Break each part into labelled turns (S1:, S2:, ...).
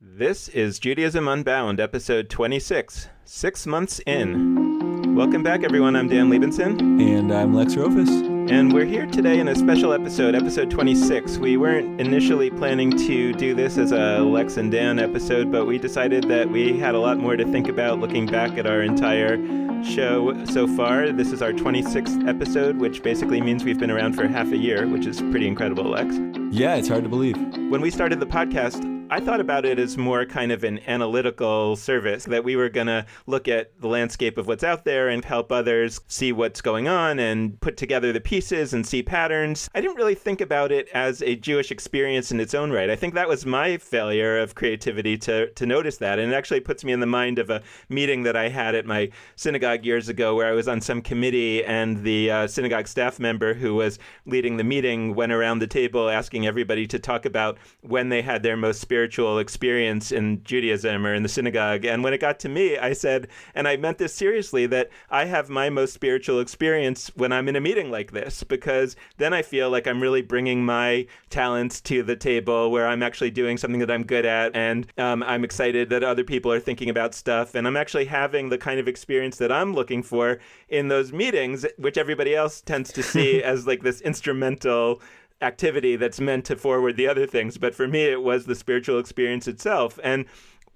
S1: This is Judaism Unbound, episode 26, 6 months in. Welcome back, everyone. I'm Dan Liebenson.
S2: And I'm Lex Rofus.
S1: And we're here today in a special episode, episode 26. We weren't initially planning to do this as a Lex and Dan episode, but we decided that we had a lot more to think about looking back at our entire show so far. This is our 26th episode, which basically means we've been around for half a year, which is pretty incredible, Lex.
S2: Yeah, it's hard to believe.
S1: When we started the podcast, I thought about it as more kind of an analytical service, that we were going to look at the landscape of what's out there and help others see what's going on and put together the pieces and see patterns. I didn't really think about it as a Jewish experience in its own right. I think that was my failure of creativity to notice that. And it actually puts me in the mind of a meeting that I had at my synagogue years ago where I was on some committee and the synagogue staff member who was leading the meeting went around the table asking everybody to talk about when they had their most spiritual experience in Judaism or in the synagogue. And when it got to me, I said, and I meant this seriously, that I have my most spiritual experience when I'm in a meeting like this, because then I feel like I'm really bringing my talents to the table where I'm actually doing something that I'm good at. And I'm excited that other people are thinking about stuff. And I'm actually having the kind of experience that I'm looking for in those meetings, which everybody else tends to see as like this instrumental activity that's meant to forward the other things. But for me, it was the spiritual experience itself. And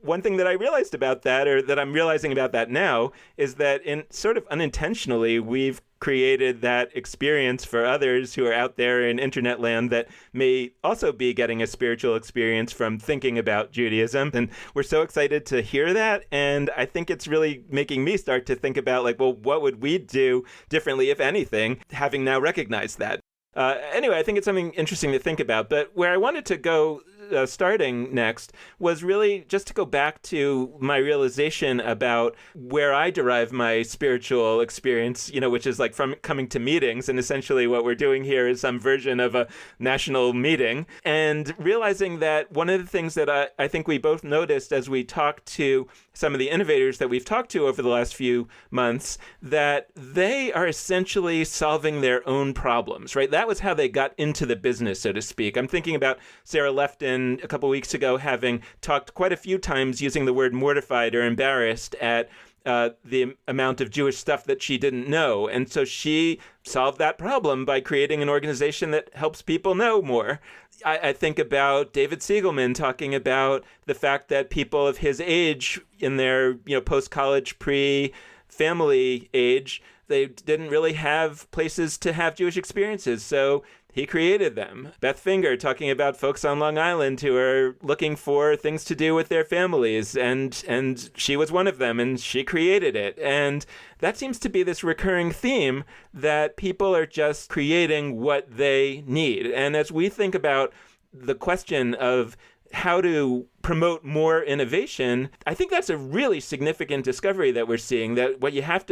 S1: one thing that I realized about that, or that I'm realizing about that now, is that in sort of unintentionally, we've created that experience for others who are out there in internet land that may also be getting a spiritual experience from thinking about Judaism. And we're so excited to hear that. And I think it's really making me start to think about, like, well, what would we do differently, if anything, having now recognized that? Anyway, I think it's something interesting to think about. But where I wanted to go starting next was really just to go back to my realization about where I derive my spiritual experience, which is like from coming to meetings. And essentially what we're doing here is some version of a national meeting. And realizing that one of the things that I think we both noticed as we talked to some of the innovators that we've talked to over the last few months, that they are essentially solving their own problems, right? That was how they got into the business, so to speak. I'm thinking about Sarah Lefton a couple weeks ago having talked quite a few times using the word mortified or embarrassed at the amount of Jewish stuff that she didn't know. And so she solved that problem by creating an organization that helps people know more. I think about David Siegelman talking about the fact that people of his age in their post-college, pre-family age, they didn't really have places to have Jewish experiences. So he created them. Beth Finger talking about folks on Long Island who are looking for things to do with their families. And she was one of them, and she created it. And that seems to be this recurring theme, that people are just creating what they need. And as we think about the question of how to promote more innovation, I think that's a really significant discovery that we're seeing, that what we have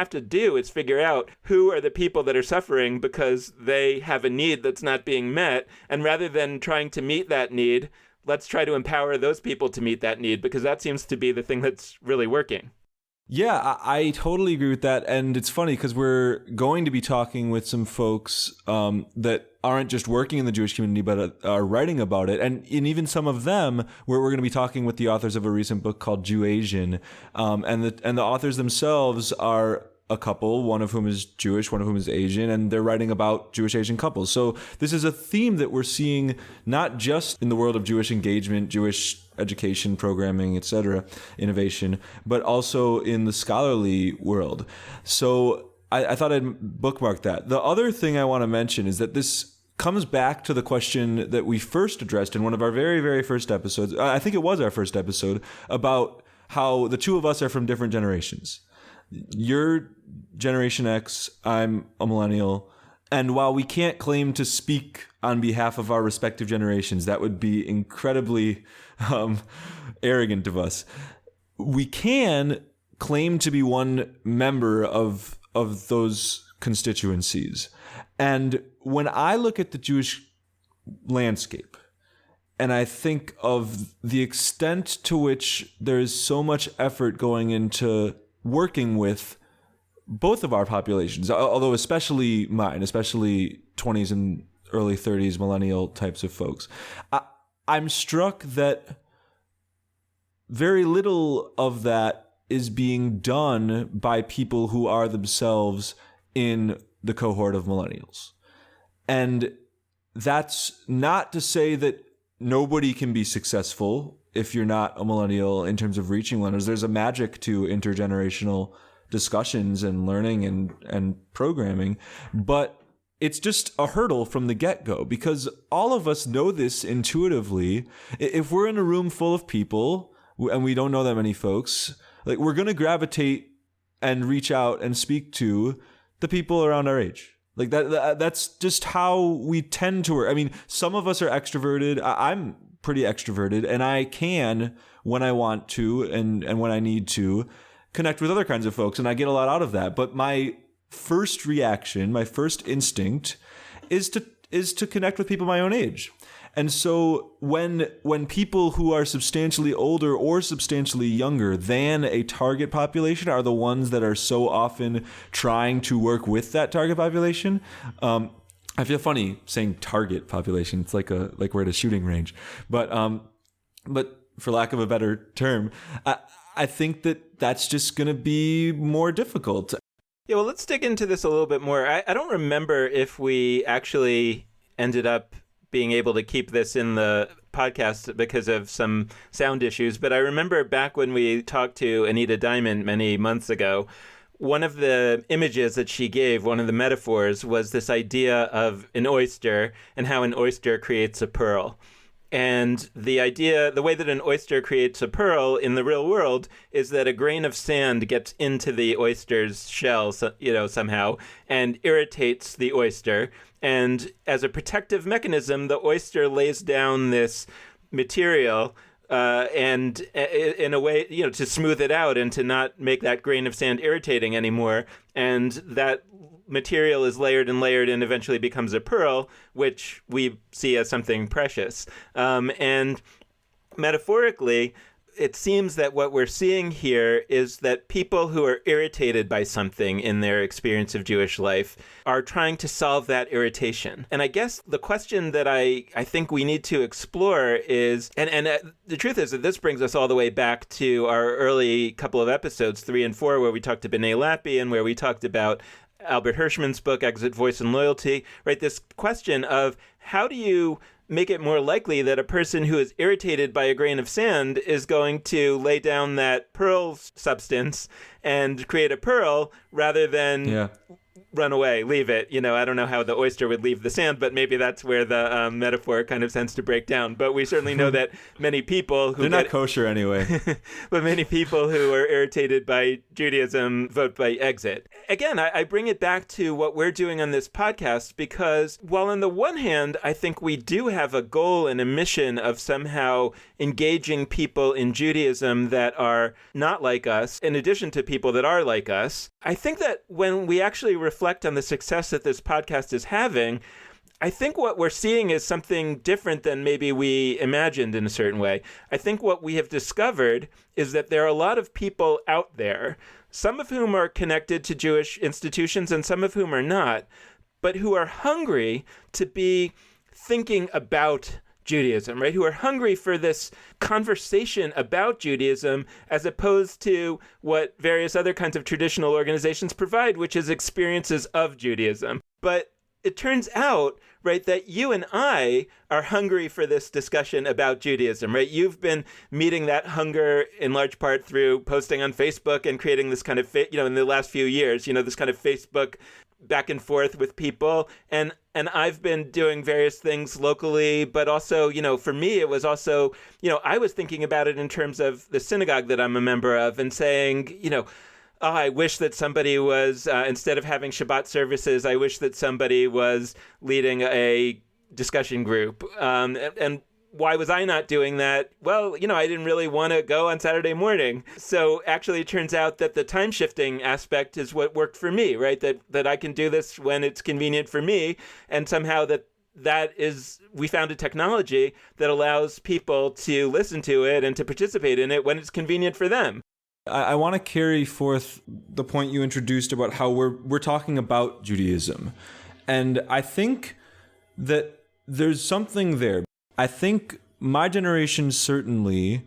S1: to do is figure out who are the people that are suffering because they have a need that's not being met. And rather than trying to meet that need, let's try to empower those people to meet that need, because that seems to be the thing that's really working.
S2: Yeah, I totally agree with that. And it's funny because we're going to be talking with some folks that aren't just working in the Jewish community, but are writing about it. And even some of them, we're going to be talking with the authors of a recent book called Jew-Asian. And the authors themselves are a couple, one of whom is Jewish, one of whom is Asian, and they're writing about Jewish-Asian couples. So this is a theme that we're seeing not just in the world of Jewish engagement, Jewish education, programming, etc., innovation, but also in the scholarly world. So I thought I'd bookmark that. The other thing I want to mention is that this comes back to the question that we first addressed in one of our very, very first episodes. I think it was our first episode, about how the two of us are from different generations. You're Generation X, I'm a millennial. And while we can't claim to speak on behalf of our respective generations, that would be incredibly arrogant of us. We can claim to be one member of those constituencies. And when I look at the Jewish landscape, and I think of the extent to which there is so much effort going into working with both of our populations, although especially mine, especially 20s and early 30s millennial types of folks, I'm struck that very little of that is being done by people who are themselves in the cohort of millennials. And that's not to say that nobody can be successful if you're not a millennial in terms of reaching millennials. There's a magic to intergenerational discussions and learning and programming, but it's just a hurdle from the get-go, because all of us know this intuitively. If we're in a room full of people and we don't know that many folks, like, we're going to gravitate and reach out and speak to the people around our age. Like that's just how we tend to work. I mean, some of us are extroverted. I'm pretty extroverted, and I can, when I want to and when I need to, connect with other kinds of folks, and I get a lot out of that. But my first reaction, my first instinct is to connect with people my own age. And so when people who are substantially older or substantially younger than a target population are the ones that are so often trying to work with that target population, I feel funny saying target population. It's like we're at a shooting range, but for lack of a better term, I think that's just going to be more difficult.
S1: Yeah, well, let's dig into this a little bit more. I don't remember if we actually ended up being able to keep this in the podcast because of some sound issues, but I remember back when we talked to Anita Diamond many months ago, one of the images that she gave, one of the metaphors, was this idea of an oyster and how an oyster creates a pearl. And the way that an oyster creates a pearl in the real world is that a grain of sand gets into the oyster's shell, somehow, and irritates the oyster. And as a protective mechanism, the oyster lays down this material and in a way, to smooth it out and to not make that grain of sand irritating anymore. And that material is layered and layered and eventually becomes a pearl, which we see as something precious. And metaphorically, it seems that what we're seeing here is that people who are irritated by something in their experience of Jewish life are trying to solve that irritation. And I guess the question that I think we need to explore is, and the truth is that this brings us all the way back to our early couple of episodes, 3 and 4, where we talked to B'nai Lappi and where we talked about Albert Hirschman's book, Exit, Voice, and Loyalty, right? This question of how do you make it more likely that a person who is irritated by a grain of sand is going to lay down that pearl substance and create a pearl rather than run away, leave it. I don't know how the oyster would leave the sand, but maybe that's where the metaphor kind of tends to break down. But we certainly know that many people who
S2: they're not kosher anyway.
S1: But many people who are irritated by Judaism vote by exit. Again, I bring it back to what we're doing on this podcast, because while on the one hand, I think we do have a goal and a mission of somehow engaging people in Judaism that are not like us, in addition to people that are like us, I think that when we actually reflect on the success that this podcast is having, I think what we're seeing is something different than maybe we imagined in a certain way. I think what we have discovered is that there are a lot of people out there, some of whom are connected to Jewish institutions and some of whom are not, but who are hungry to be thinking about Judaism, right? Who are hungry for this conversation about Judaism as opposed to what various other kinds of traditional organizations provide, which is experiences of Judaism. But it turns out, right, that you and I are hungry for this discussion about Judaism, right? You've been meeting that hunger in large part through posting on Facebook and creating this kind of, in the last few years, this kind of Facebook back and forth with people. And I've been doing various things locally, but also, for me, it was also, I was thinking about it in terms of the synagogue that I'm a member of and saying, I wish that somebody was, instead of having Shabbat services, I wish that somebody was leading a discussion group. And why was I not doing that? Well, I didn't really want to go on Saturday morning. So actually it turns out that the time shifting aspect is what worked for me, right? That I can do this when it's convenient for me. And somehow we found a technology that allows people to listen to it and to participate in it when it's convenient for them.
S2: I want to carry forth the point you introduced about how we're talking about Judaism. And I think that there's something there. I think my generation certainly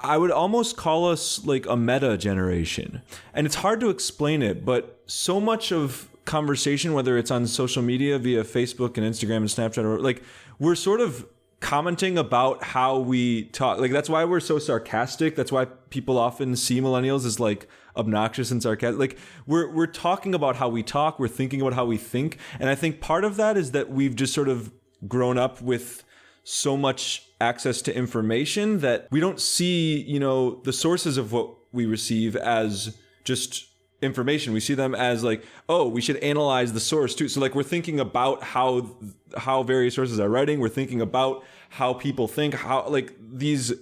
S2: I would almost call us like a meta generation. And it's hard to explain it, but so much of conversation, whether it's on social media via Facebook and Instagram and Snapchat, or like we're sort of commenting about how we talk. Like that's why we're so sarcastic. That's why people often see millennials as like obnoxious and sarcastic. Like we're talking about how we talk. We're thinking about how we think. And I think part of that is that we've just sort of grown up with so much access to information that we don't see, the sources of what we receive as just information. We see them as like, oh, we should analyze the source too. So like we're thinking about how various sources are writing. We're thinking about how people think, how like these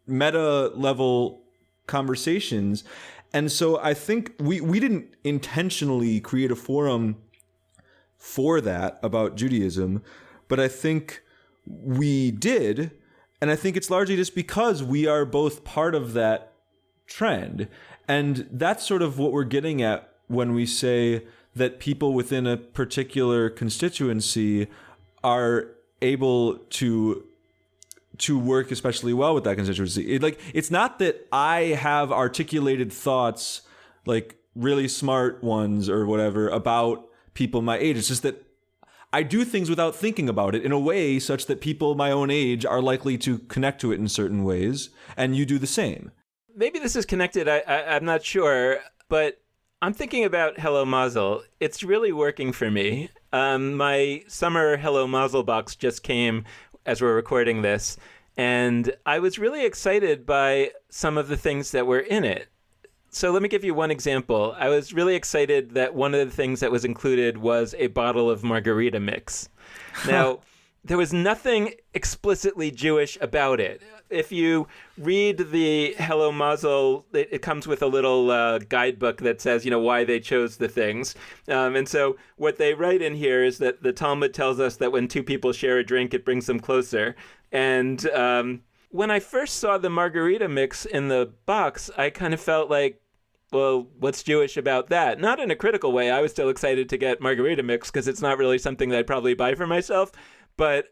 S2: meta level conversations. And so I think we didn't intentionally create a forum for that about Judaism, but I think we did. And I think it's largely just because we are both part of that trend. And that's sort of what we're getting at when we say that people within a particular constituency are able to work especially well with that constituency. It's not that I have articulated thoughts, like really smart ones or whatever, about people my age. It's just that I do things without thinking about it in a way such that people my own age are likely to connect to it in certain ways, and you do the same.
S1: Maybe this is connected, I'm not sure, but I'm thinking about Hello Mazel. It's really working for me. My summer Hello Mazel box just came as we're recording this, and I was really excited by some of the things that were in it. So let me give you one example. I was really excited that one of the things that was included was a bottle of margarita mix. Now, there was nothing explicitly Jewish about it. If you read the Hello Mazel, it comes with a little guidebook that says, why they chose the things. And so what they write in here is that the Talmud tells us that when two people share a drink, it brings them closer. And when I first saw the margarita mix in the box, I kind of felt like, well, what's Jewish about that? Not in a critical way. I was still excited to get margarita mix because it's not really something that I'd probably buy for myself. But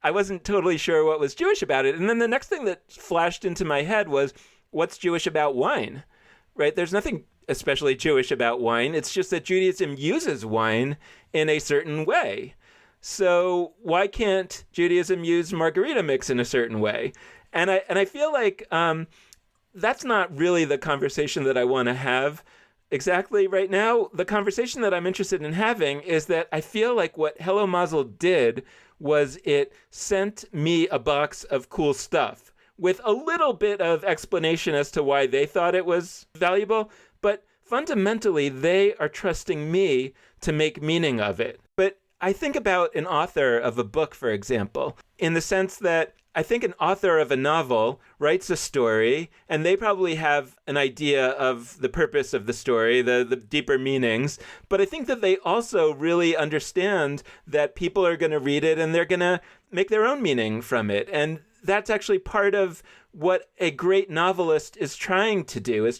S1: I wasn't totally sure what was Jewish about it. And then the next thing that flashed into my head was, what's Jewish about wine? Right? There's nothing especially Jewish about wine. It's just that Judaism uses wine in a certain way. So why can't Judaism use margarita mix in a certain way? And I feel like that's not really the conversation that I want to have exactly right now. The conversation that I'm interested in having is that I feel like what Hello Mazel did was it sent me a box of cool stuff with a little bit of explanation as to why they thought it was valuable. But fundamentally, they are trusting me to make meaning of it. But I think about an author of a book, for example, in the sense that I think an author of a novel writes a story, and they probably have an idea of the purpose of the story, the deeper meanings. But I think that they also really understand that people are going to read it and they're going to make their own meaning from it. And that's actually part of what a great novelist is trying to do, is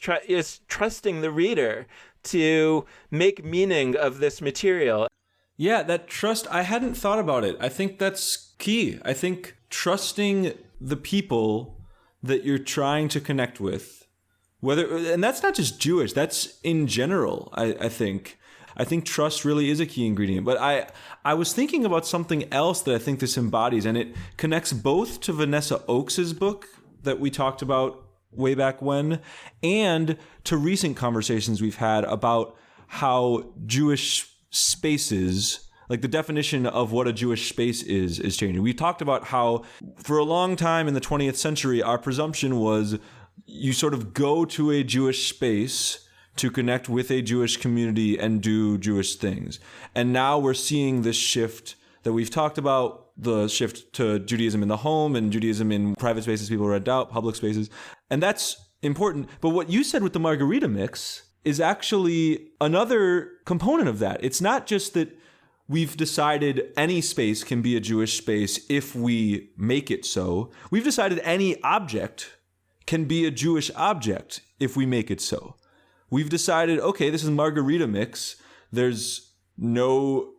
S1: trusting the reader to make meaning of this material.
S2: Yeah, that trust, I hadn't thought about it. I think that's key. I think trusting the people that you're trying to connect with, and that's not just Jewish, that's in general, I think. I think trust really is a key ingredient. But I was thinking about something else that I think this embodies, and it connects both to Vanessa Oakes's book that we talked about way back when, and to recent conversations we've had about how Jewish spaces, like the definition of what a Jewish space is changing. We talked about how for a long time in the 20th century, our presumption was you sort of go to a Jewish space to connect with a Jewish community and do Jewish things. And now we're seeing this shift that we've talked about, the shift to Judaism in the home and Judaism in private spaces people rent out, public spaces. And that's important. But what you said with the margarita mix is actually another component of that. It's not just that we've decided any space can be a Jewish space if we make it so. We've decided any object can be a Jewish object if we make it so. We've decided, okay, this is margarita mix. There's no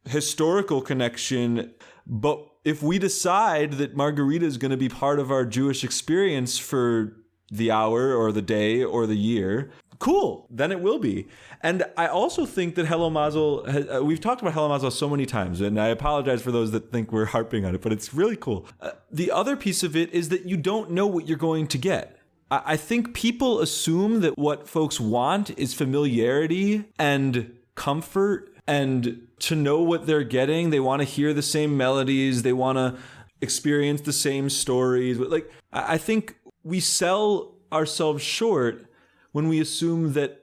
S2: historical connection, but if we decide that margarita is going to be part of our Jewish experience for the hour or the day or the year, cool, then it will be. And I also think that Hello Mazel, we've talked about Hello Mazel so many times, and I apologize for those that think we're harping on it, but it's really cool. The other piece of it is that you don't know what you're going to get. I think people assume that what folks want is familiarity and comfort and to know what they're getting. They want to hear the same melodies. They want to experience the same stories. Like, I think we sell ourselves short when we assume that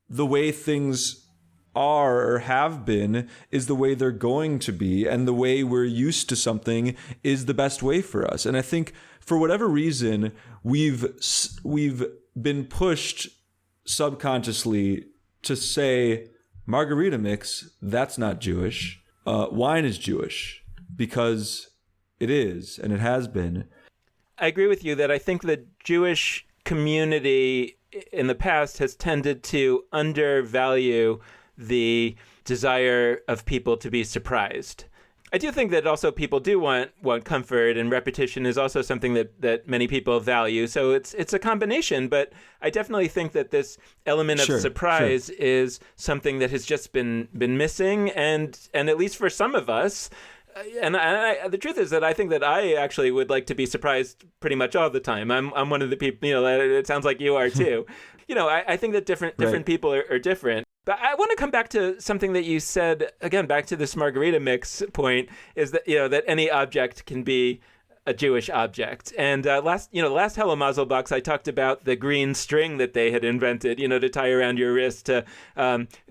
S2: the way things are or have been is the way they're going to be, and the way we're used to something is the best way for us. And I think for whatever reason, we've been pushed subconsciously to say, margarita mix, that's not Jewish. Wine is Jewish because it is, and it has been.
S1: I agree with you that I think the Jewish community in the past has tended to undervalue the desire of people to be surprised. I do think that also people do want comfort, and repetition is also something that many people value. So it's a combination, but I definitely think that this element of surprise is something that has just been missing, and at least for some of us. And the truth is that I think that I actually would like to be surprised pretty much all the time. I'm one of the people, it sounds like you are too. I think that different people are different. But I want to come back to something that you said, again, back to this margarita mix point, is that, that any object can be a Jewish object. And last Hello Mazel box, I talked about the green string that they had invented, to tie around your wrist to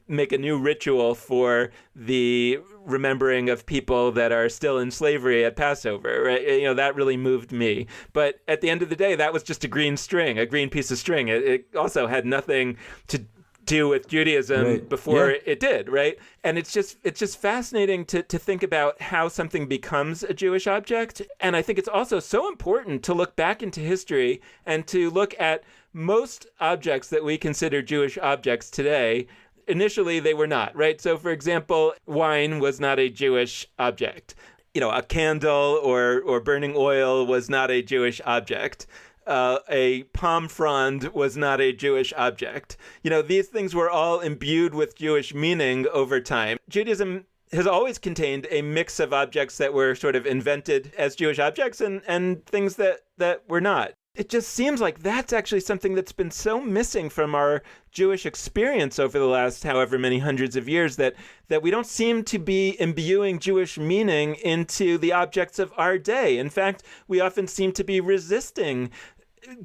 S1: make a new ritual for the remembering of people that are still in slavery at Passover, right? That really moved me. But at the end of the day, that was just a green string, a green piece of string. It also had nothing to do with Judaism before it did, right? And it's just fascinating to think about how something becomes a Jewish object. And I think it's also so important to look back into history and to look at most objects that we consider Jewish objects today. Initially, they were not, right? So, for example, wine was not a Jewish object. A candle or burning oil was not a Jewish object. A palm frond was not a Jewish object. These things were all imbued with Jewish meaning over time. Judaism has always contained a mix of objects that were sort of invented as Jewish objects and things that were not. It just seems like that's actually something that's been so missing from our Jewish experience over the last however many hundreds of years that we don't seem to be imbuing Jewish meaning into the objects of our day. In fact, we often seem to be resisting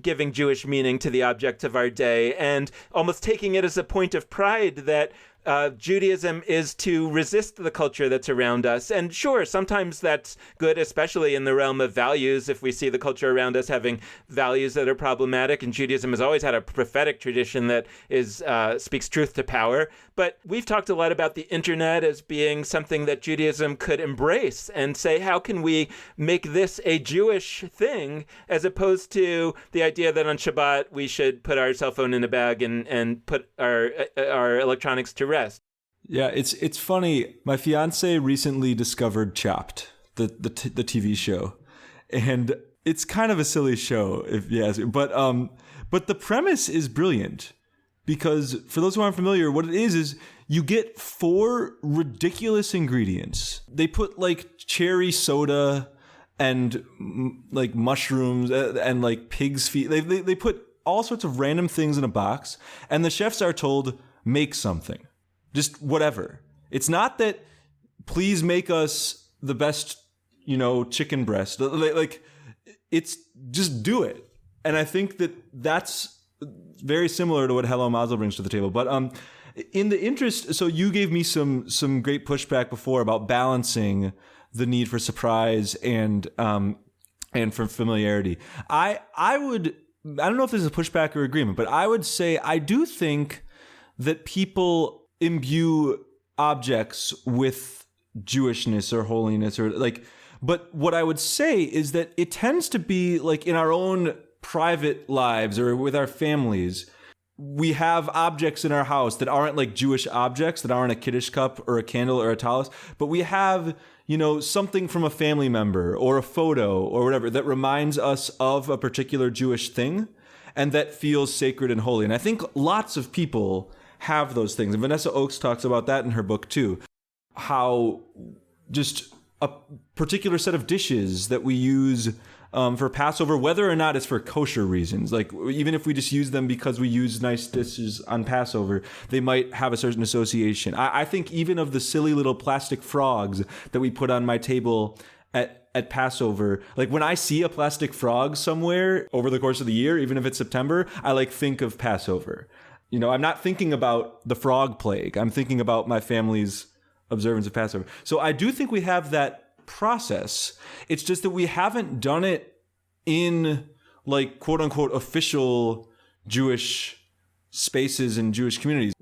S1: giving Jewish meaning to the objects of our day and almost taking it as a point of pride that Judaism is to resist the culture that's around us. And sure, sometimes that's good, especially in the realm of values, if we see the culture around us having values that are problematic. And Judaism has always had a prophetic tradition that speaks truth to power. But we've talked a lot about the internet as being something that Judaism could embrace and say, how can we make this a Jewish thing, as opposed to the idea that on Shabbat we should put our cell phone in a bag and put our electronics to rest.
S2: Yeah, it's funny. My fiance recently discovered Chopped, the TV show, and it's kind of a silly show, if you ask me. But the premise is brilliant, because for those who aren't familiar, what it is you get 4 ridiculous ingredients. They put like cherry soda and like mushrooms and like pig's feet. They put all sorts of random things in a box, and the chefs are told, make something. Just whatever. It's not that, please make us the best, chicken breast. Like, it's just do it. And I think that that's very similar to what Hello Mazel brings to the table. But in the interest, so you gave me some great pushback before about balancing the need for surprise and for familiarity. I don't know if this is a pushback or agreement, but I would say I do think that people imbue objects with Jewishness or holiness but what I would say is that it tends to be like in our own private lives or with our families, we have objects in our house that aren't like Jewish objects, that aren't a Kiddush cup or a candle or a tallis, but we have, something from a family member or a photo or whatever that reminds us of a particular Jewish thing and that feels sacred and holy. And I think lots of people have those things. And Vanessa Oakes talks about that in her book too, how just a particular set of dishes that we use for Passover, whether or not it's for kosher reasons. Like, even if we just use them because we use nice dishes on Passover, they might have a certain association. I think even of the silly little plastic frogs that we put on my table at Passover, like when I see a plastic frog somewhere over the course of the year, even if it's September, I think of Passover. I'm not thinking about the frog plague. I'm thinking about my family's observance of Passover. So I do think we have that process. It's just that we haven't done it in quote unquote official Jewish spaces and Jewish communities.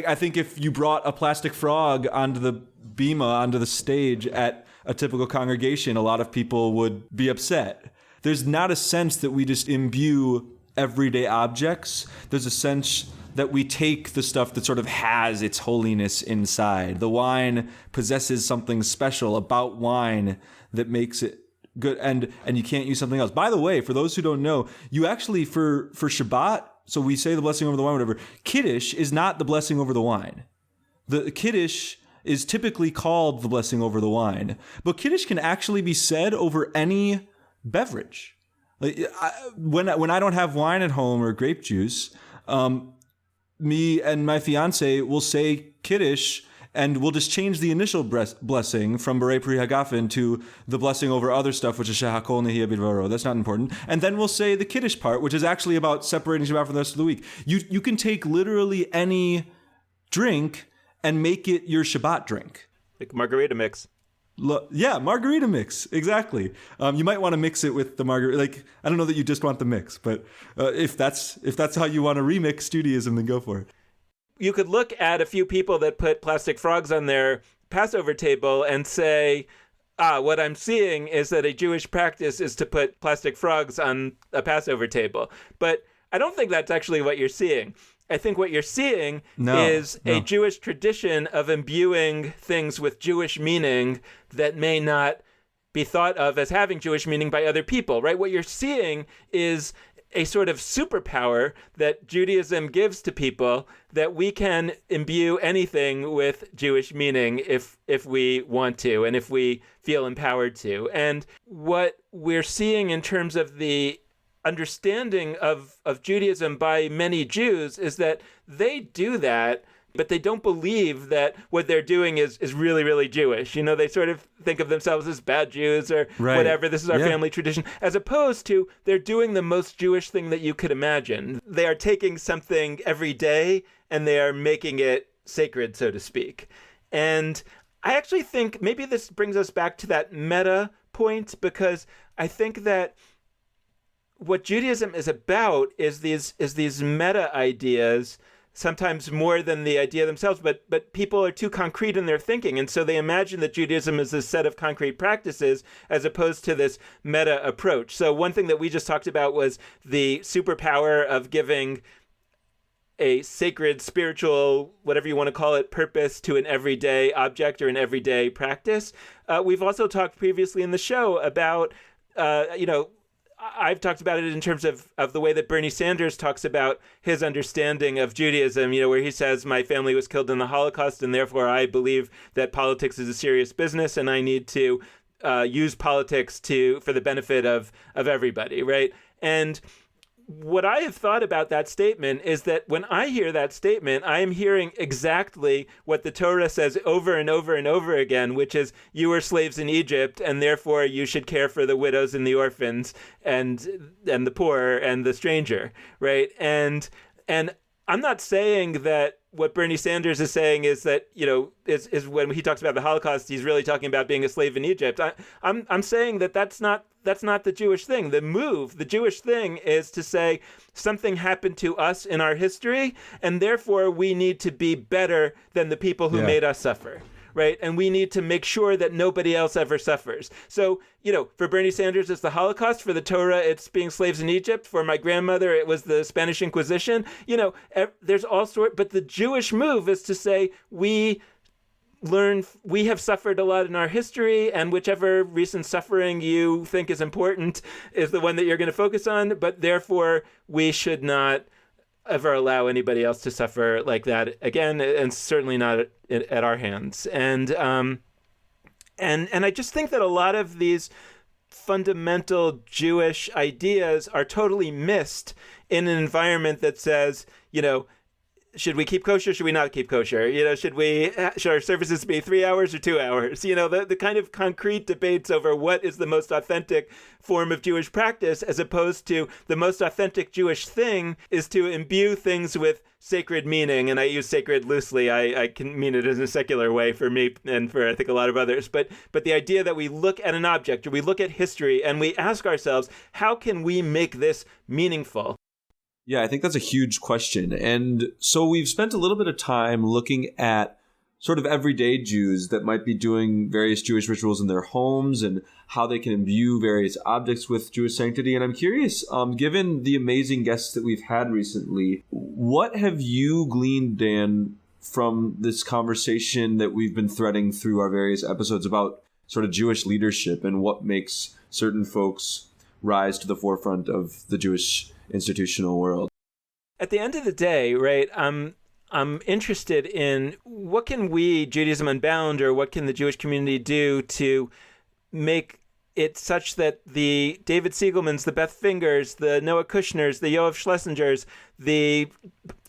S2: I think if you brought a plastic frog onto the bima, onto the stage at a typical congregation, a lot of people would be upset. There's not a sense that we just imbue everyday objects. There's a sense that we take the stuff that sort of has its holiness inside. The wine possesses something special about wine that makes it good, and you can't use something else. By the way, for those who don't know, you actually, for Shabbat, so we say the blessing over the wine, whatever, Kiddush is not the blessing over the wine. The Kiddush is typically called the blessing over the wine, but Kiddush can actually be said over any beverage. When I don't have wine at home or grape juice, me and my fiance will say Kiddush, and we'll just change the initial blessing from Borei Pri Hagafen to the blessing over other stuff, which is Shehakol Nehiyeh Bidvaro. That's not important. And then we'll say the Kiddush part, which is actually about separating Shabbat from the rest of the week. You can take literally any drink and make it your Shabbat drink.
S1: Like margarita mix.
S2: Yeah, margarita mix. Exactly. You might want to mix it with the margarita. I don't know that you just want the mix, but if that's how you want to remix Judaism, then go for it.
S1: You could look at a few people that put plastic frogs on their Passover table and say, what I'm seeing is that a Jewish practice is to put plastic frogs on a Passover table. But I don't think that's actually what you're seeing. I think what you're seeing is a Jewish tradition of imbuing things with Jewish meaning that may not be thought of as having Jewish meaning by other people, right? What you're seeing is a sort of superpower that Judaism gives to people, that we can imbue anything with Jewish meaning if we want to and if we feel empowered to. And what we're seeing in terms of the understanding of Judaism by many Jews is that they do that, but they don't believe that what they're doing is really, really Jewish. They sort of think of themselves as bad Jews or whatever. This is our family tradition, as opposed to they're doing the most Jewish thing that you could imagine. They are taking something every day and they are making it sacred, so to speak. And I actually think maybe this brings us back to that meta point, because I think that what Judaism is about is these meta ideas, sometimes more than the idea themselves, but people are too concrete in their thinking. And so they imagine that Judaism is this set of concrete practices as opposed to this meta approach. So one thing that we just talked about was the superpower of giving a sacred, spiritual, whatever you want to call it, purpose to an everyday object or an everyday practice. We've also talked previously in the show about, I've talked about it in terms of the way that Bernie Sanders talks about his understanding of Judaism, where he says, my family was killed in the Holocaust, and therefore I believe that politics is a serious business, and I need to use politics for the benefit of everybody, right? And what I have thought about that statement is that when I hear that statement, I am hearing exactly what the Torah says over and over and over again, which is, you were slaves in Egypt, and therefore you should care for the widows and the orphans and the poor and the stranger, right? And I'm not saying that what Bernie Sanders is saying is that, is when he talks about the Holocaust, he's really talking about being a slave in Egypt. I'm saying that that's not the Jewish thing. The Jewish thing is to say something happened to us in our history, and therefore we need to be better than the people who made us suffer, right? And we need to make sure that nobody else ever suffers. So, for Bernie Sanders, it's the Holocaust. For the Torah, it's being slaves in Egypt. For my grandmother, it was the Spanish Inquisition. There's all sorts, but the Jewish move is to say we have suffered a lot in our history, and whichever recent suffering you think is important is the one that you're going to focus on, but therefore we should not ever allow anybody else to suffer like that again, and certainly not at our hands. And I just think that a lot of these fundamental Jewish ideas are totally missed in an environment that says, should we keep kosher? Should we not keep kosher? Should our services be 3 hours or 2 hours? The kind of concrete debates over what is the most authentic form of Jewish practice, as opposed to the most authentic Jewish thing is to imbue things with sacred meaning. And I use sacred loosely. I can mean it in a secular way for me and for I think a lot of others. But the idea that we look at an object or we look at history and we ask ourselves, how can we make this meaningful?
S2: Yeah, I think that's a huge question. And so we've spent a little bit of time looking at sort of everyday Jews that might be doing various Jewish rituals in their homes and how they can imbue various objects with Jewish sanctity. And I'm curious, given the amazing guests that we've had recently, what have you gleaned, Dan, from this conversation that we've been threading through our various episodes about sort of Jewish leadership and what makes certain folks rise to the forefront of the Jewish institutional world?
S1: At the end of the day, right, I'm interested in what can we, Judaism Unbound, or what can the Jewish community do to make it such that the David Siegelmans, the Beth Fingers, the Noah Kushners, the Yoav Schlesingers, the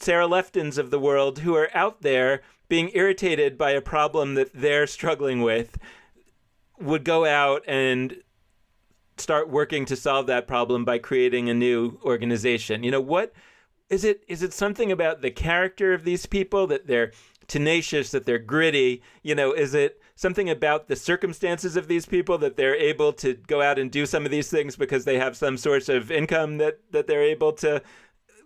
S1: Sarah Leftons of the world who are out there being irritated by a problem that they're struggling with would go out and start working to solve that problem by creating a new organization. What is it? Is it something about the character of these people, that they're tenacious, that they're gritty? Is it something about the circumstances of these people that they're able to go out and do some of these things because they have some source of income that they're able to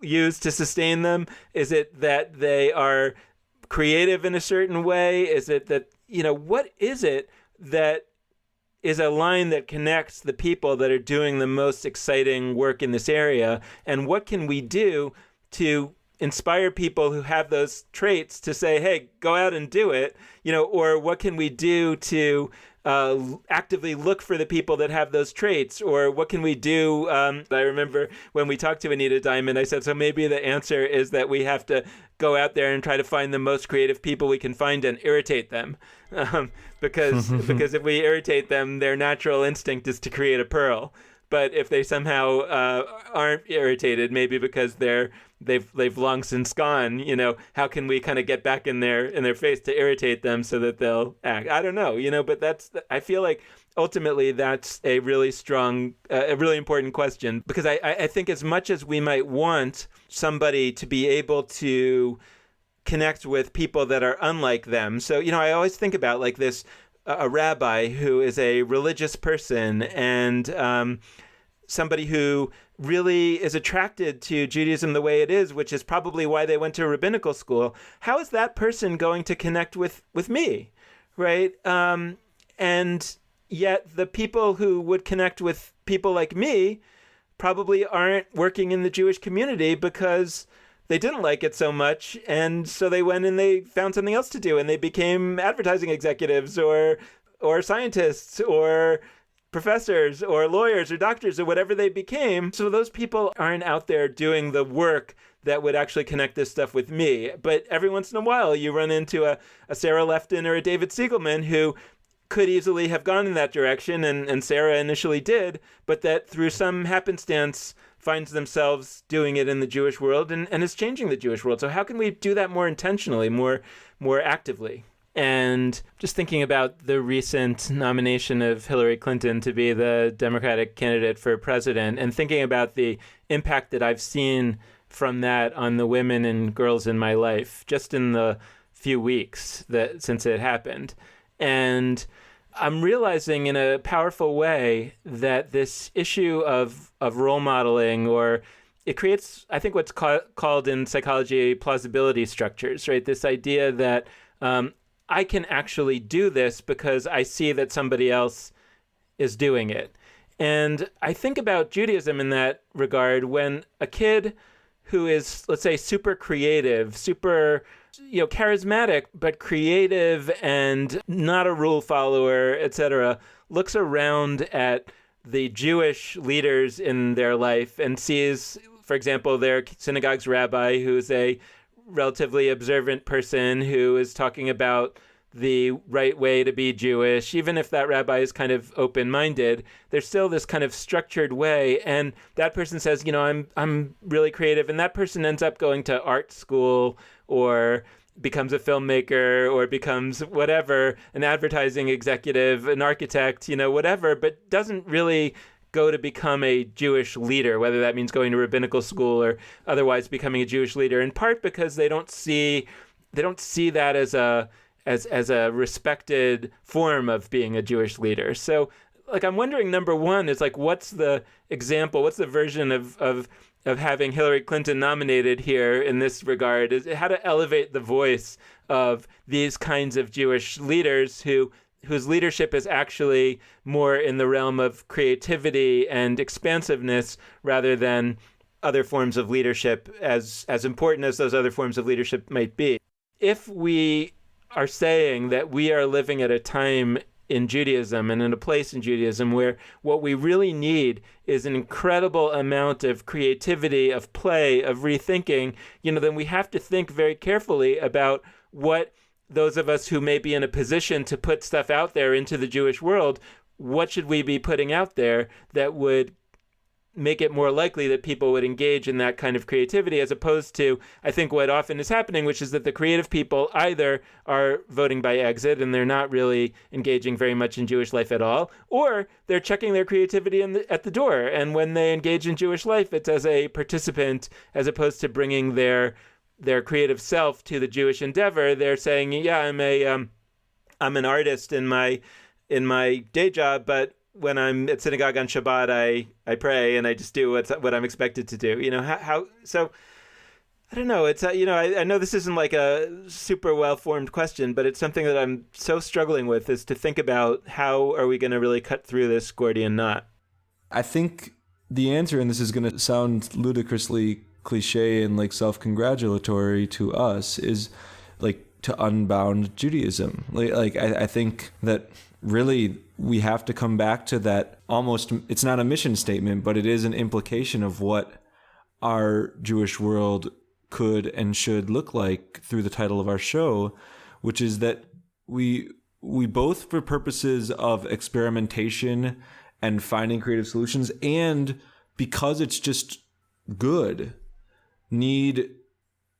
S1: use to sustain them? Is it that they are creative in a certain way? Is it that, what is it that is a line that connects the people that are doing the most exciting work in this area? And what can we do to inspire people who have those traits to say, hey, go out and do it? Or what can we do to actively look for the people that have those traits? Or what can we do? I remember when we talked to Anita Diamond, I said, so maybe the answer is that we have to go out there and try to find the most creative people we can find and irritate them. Because if we irritate them, their natural instinct is to create a pearl. But if they somehow aren't irritated, maybe because they've long since gone, how can we kind of get back in their face to irritate them so that they'll act? I don't know, but I feel like ultimately that's a really strong, a really important question, because I think as much as we might want somebody to be able to connect with people that are unlike them. So, I always think about like this, a rabbi who is a religious person and somebody who really is attracted to Judaism the way it is, which is probably why they went to rabbinical school. How is that person going to connect with me, right? And yet the people who would connect with people like me probably aren't working in the Jewish community because they didn't like it so much, and so they went and they found something else to do, and they became advertising executives or scientists or professors or lawyers or doctors or whatever they became. So those people aren't out there doing the work that would actually connect this stuff with me. But every once in a while, you run into a Sarah Lefton or a David Siegelman who could easily have gone in that direction, and Sarah initially did, but that through some happenstance finds themselves doing it in the Jewish world and is changing the Jewish world. So how can we do that more intentionally, more actively? And just thinking about the recent nomination of Hillary Clinton to be the Democratic candidate for president, and thinking about the impact that I've seen from that on the women and girls in my life just in the few weeks since it happened. And I'm realizing in a powerful way that this issue of role modeling, or it creates, I think, what's called in psychology plausibility structures, right? This idea that I can actually do this because I see that somebody else is doing it. And I think about Judaism in that regard when a kid who is, let's say, super creative, super, charismatic, but creative and not a rule follower, etc., looks around at the Jewish leaders in their life and sees, for example, their synagogue's rabbi, who's a relatively observant person who is talking about the right way to be Jewish. Even if that rabbi is kind of open-minded, there's still this kind of structured way. And that person says, I'm really creative. And that person ends up going to art school or becomes a filmmaker or becomes whatever, an advertising executive, an architect, whatever, but doesn't really go to become a Jewish leader, whether that means going to rabbinical school or otherwise becoming a Jewish leader, in part because they don't see that as a respected form of being a Jewish leader. So I'm wondering, number one is what's the example, what's the version of having Hillary Clinton nominated here in this regard, is how to elevate the voice of these kinds of Jewish leaders whose leadership is actually more in the realm of creativity and expansiveness rather than other forms of leadership, as important as those other forms of leadership might be. If we are saying that we are living at a time in Judaism and in a place in Judaism where what we really need is an incredible amount of creativity, of play, of rethinking, then we have to think very carefully about what those of us who may be in a position to put stuff out there into the Jewish world, what should we be putting out there that would make it more likely that people would engage in that kind of creativity, as opposed to, I think, what often is happening, which is that the creative people either are voting by exit and they're not really engaging very much in Jewish life at all, or they're checking their creativity at the door. And when they engage in Jewish life, it's as a participant, as opposed to bringing their creative self to the Jewish endeavor. They're saying, yeah, I'm an artist in my day job, but when I'm at synagogue on Shabbat, I pray and I just do what I'm expected to do. So I don't know. It's I know this isn't a super well-formed question, but it's something that I'm so struggling with, is to think about how are we going to really cut through this Gordian knot.
S2: I think the answer, and this is going to sound ludicrously cliche and self-congratulatory to us, is to unbound Judaism. I think that really we have to come back to that. Almost, it's not a mission statement, but it is an implication of what our Jewish world could and should look like through the title of our show, which is that we both, for purposes of experimentation and finding creative solutions, and because it's just good, need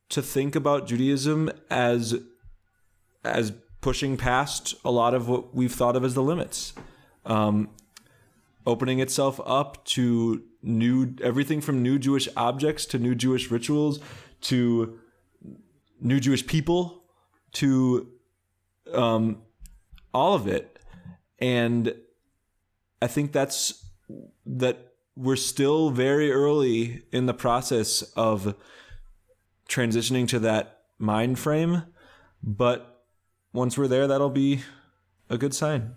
S2: to think about Judaism as pushing past a lot of what we've thought of as the limits, opening itself up to everything from new Jewish objects to new Jewish rituals to new Jewish people to all of it. And I think that we're still very early in the process of transitioning to that mind frame, but once we're there, that'll be a good sign.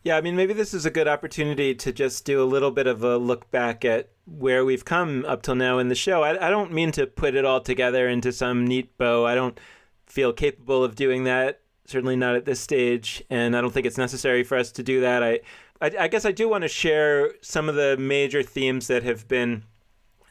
S1: Yeah, maybe this is a good opportunity to just do a little bit of a look back at where we've come up till now in the show. I don't mean to put it all together into some neat bow. I don't feel capable of doing that, certainly not at this stage, and I don't think it's necessary for us to do that. I guess I do want to share some of the major themes that have been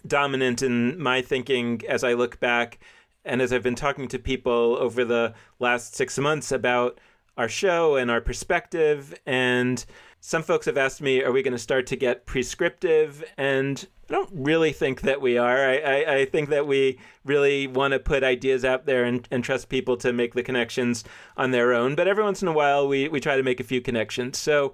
S1: dominant in my thinking as I look back, and as I've been talking to people over the last 6 months about our show and our perspective. And some folks have asked me, are we going to start to get prescriptive? And I don't really think that we are. I think that we really want to put ideas out there and trust people to make the connections on their own. But every once in a while, we try to make a few connections. So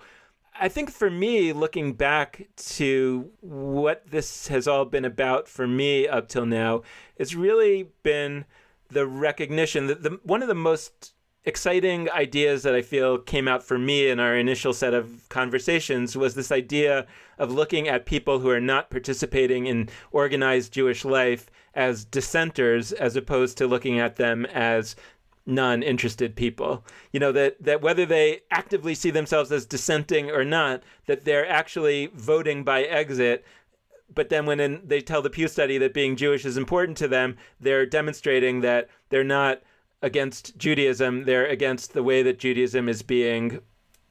S1: I think for me, looking back to what this has all been about for me up till now, it's really been the recognition that one of the most exciting ideas that I feel came out for me in our initial set of conversations was this idea of looking at people who are not participating in organized Jewish life as dissenters, as opposed to looking at them as non-interested people, that whether they actively see themselves as dissenting or not, that they're actually voting by exit. But then when they tell the Pew study that being Jewish is important to them, they're demonstrating that they're not against Judaism, they're against the way that Judaism is being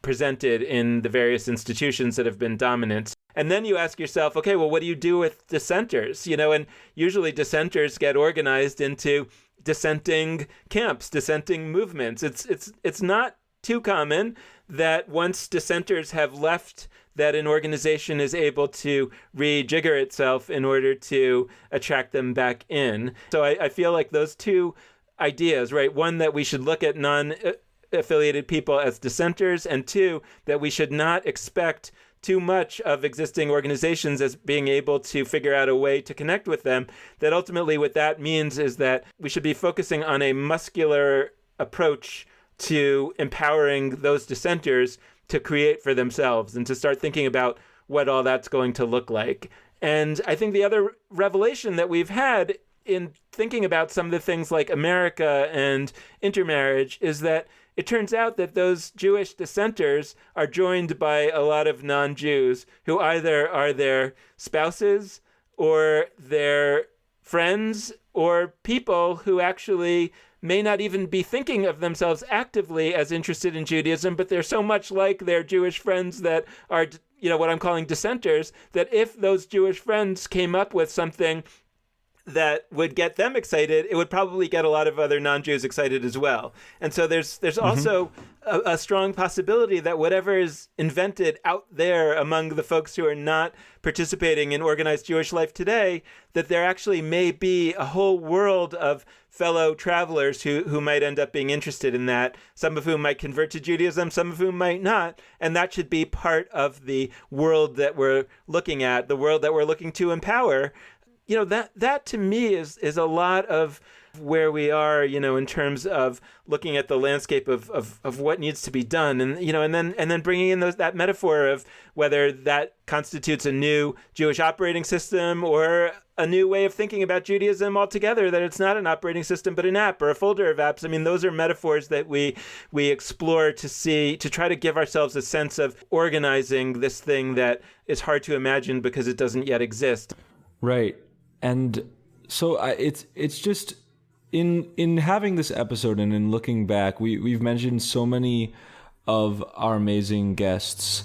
S1: presented in the various institutions that have been dominant. And then you ask yourself, okay, well, what do you do with dissenters? And usually dissenters get organized into dissenting camps, dissenting movements. It's not too common that once dissenters have left, that an organization is able to rejigger itself in order to attract them back in. So I feel like those two ideas, right? One, that we should look at non-affiliated people as dissenters, and two, that we should not expect too much of existing organizations as being able to figure out a way to connect with them, that ultimately what that means is that we should be focusing on a muscular approach to empowering those dissenters to create for themselves and to start thinking about what all that's going to look like. And I think the other revelation that we've had in thinking about some of the things like America and intermarriage is that it turns out that those Jewish dissenters are joined by a lot of non-Jews who either are their spouses or their friends or people who actually may not even be thinking of themselves actively as interested in Judaism, but they're so much like their Jewish friends that are, what I'm calling dissenters, that if those Jewish friends came up with something that would get them excited, it would probably get a lot of other non-Jews excited as well. And so there's also a strong possibility that whatever is invented out there among the folks who are not participating in organized Jewish life today, that there actually may be a whole world of fellow travelers who might end up being interested in that, some of whom might convert to Judaism, some of whom might not. And that should be part of the world that we're looking at, the world that we're looking to empower. That to me is a lot of where we are, in terms of looking at the landscape of what needs to be done. And, and then bringing in that metaphor of whether that constitutes a new Jewish operating system or a new way of thinking about Judaism altogether, that it's not an operating system, but an app or a folder of apps. I mean, those are metaphors that we explore to try to give ourselves a sense of organizing this thing that is hard to imagine because it doesn't yet exist.
S2: Right. And so it's just in having this episode and in looking back, we've mentioned so many of our amazing guests,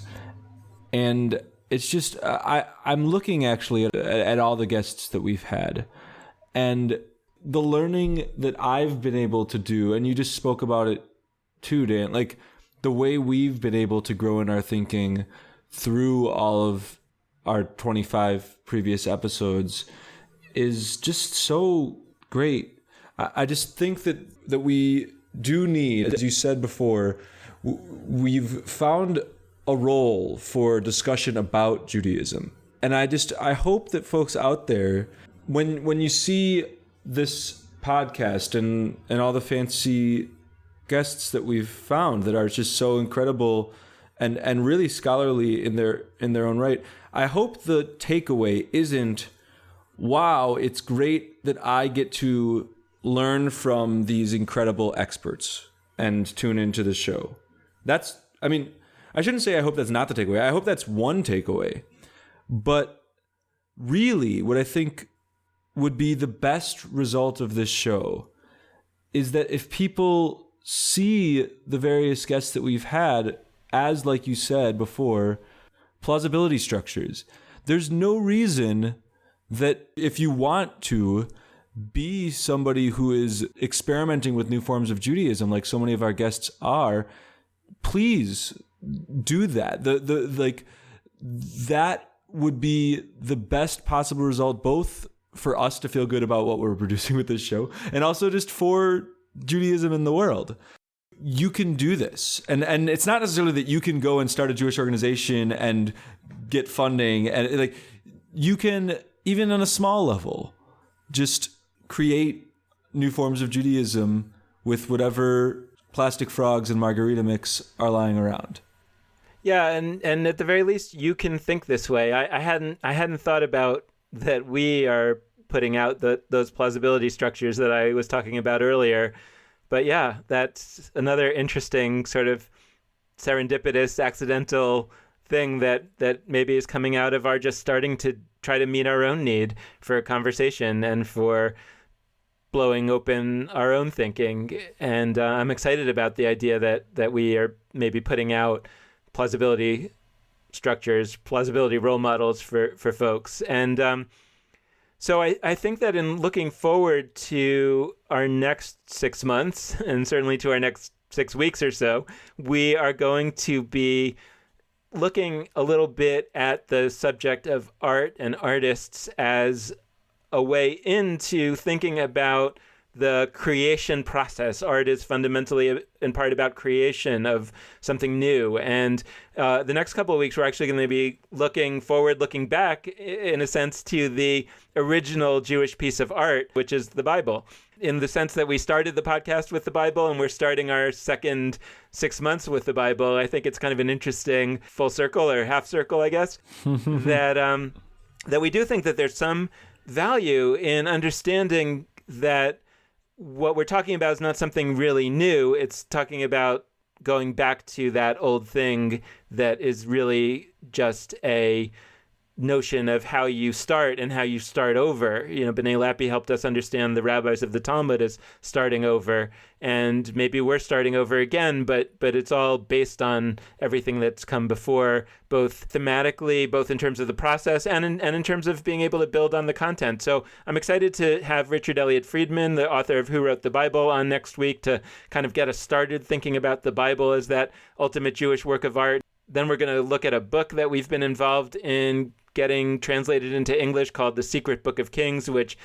S2: and it's just I'm looking actually at all the guests that we've had, and the learning that I've been able to do, and you just spoke about it too, Dan, like the way we've been able to grow in our thinking through all of our 25 previous episodes is just so great. I just think that we do need, as you said before, we've found a role for discussion about Judaism. And I hope that folks out there, when you see this podcast and all the fancy guests that we've found that are just so incredible and really scholarly in their own right, I hope the takeaway isn't, wow, it's great that I get to learn from these incredible experts and tune into the show. I shouldn't say I hope that's not the takeaway. I hope that's one takeaway. But really, what I think would be the best result of this show is that if people see the various guests that we've had as, like you said before, plausibility structures, there's no reason that if you want to be somebody who is experimenting with new forms of Judaism, like so many of our guests are, please do that. That would be the best possible result, both for us to feel good about what we're producing with this show, and also just for Judaism in the world. You can do this. And it's not necessarily that you can go and start a Jewish organization and get funding, and like you can, even on a small level, just create new forms of Judaism with whatever plastic frogs and margarita mix are lying around.
S1: Yeah, and at the very least, you can think this way. I hadn't thought about that we are putting out those plausibility structures that I was talking about earlier, But yeah, that's another interesting sort of serendipitous, accidental thing that maybe is coming out of our just starting to try to meet our own need for a conversation and for blowing open our own thinking. And I'm excited about the idea that we are maybe putting out plausibility structures, plausibility role models for folks. And so I think that in looking forward to our next 6 months, and certainly to our next 6 weeks or so, we are going to be looking a little bit at the subject of art and artists as a way into thinking about the creation process. Art is fundamentally in part about creation of something new. And the next couple of weeks, we're actually going to be looking forward, looking back, in a sense, to the original Jewish piece of art, which is the Bible. In the sense that we started the podcast with the Bible and we're starting our second 6 months with the Bible, I think it's kind of an interesting full circle or half circle, I guess, that we do think that there's some value in understanding that what we're talking about is not something really new. It's talking about going back to that old thing that is really just a notion of how you start and how you start over. B'nai Lappi helped us understand the rabbis of the Talmud as starting over, and maybe we're starting over again, but it's all based on everything that's come before, both thematically, both in terms of the process and in terms of being able to build on the content. So I'm excited to have Richard Elliott Friedman, the author of Who Wrote the Bible, on next week to kind of get us started thinking about the Bible as that ultimate Jewish work of art. Then we're going to look at a book that we've been involved in getting translated into English called The Secret Book of Kings, which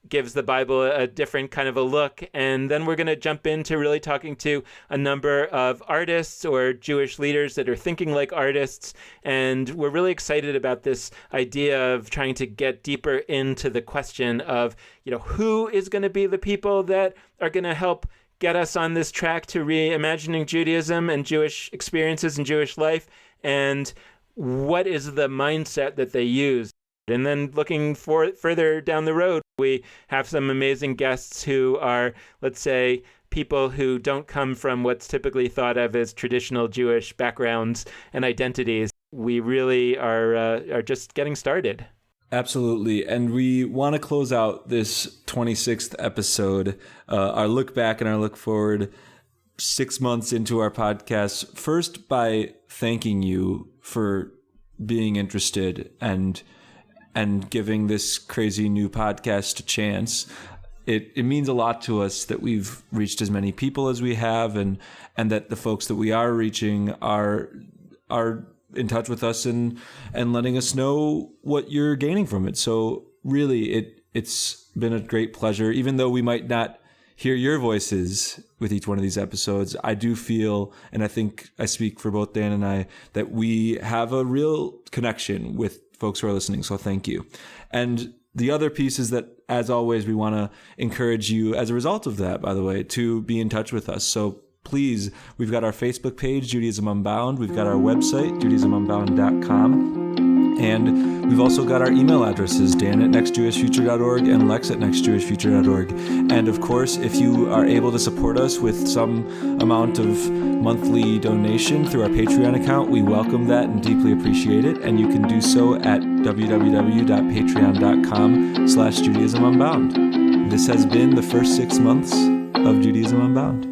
S1: gives the Bible a different kind of a look. And then we're going to jump into really talking to a number of artists or Jewish leaders that are thinking like artists. And we're really excited about this idea of trying to get deeper into the question of, who is going to be the people that are going to help get us on this track to reimagining Judaism and Jewish experiences and Jewish life, and what is the mindset that they use. And then looking further down the road, we have some amazing guests who are, let's say, people who don't come from what's typically thought of as traditional Jewish backgrounds and identities. We really are just getting started.
S2: Absolutely. And we want to close out this 26th episode, our look back and our look forward 6 months into our podcast, first by thanking you for being interested and giving this crazy new podcast a chance. It means a lot to us that we've reached as many people as we have, and that the folks that we are reaching are in touch with us and letting us know what you're gaining from it. So really, it's been a great pleasure. Even though we might not hear your voices with each one of these episodes, I do feel, and I think I speak for both Dan and I, that we have a real connection with folks who are listening. So thank you. And the other piece is that, as always, we want to encourage you, as a result of that, by the way, to be in touch with us. So please, we've got our Facebook page, Judaism Unbound. We've got our website, JudaismUnbound.com. And we've also got our email addresses, dan@nextjewishfuture.org and lex@nextjewishfuture.org. And of course, if you are able to support us with some amount of monthly donation through our Patreon account, we welcome that and deeply appreciate it. And you can do so at www.patreon.com/JudaismUnbound. This has been the first 6 months of Judaism Unbound.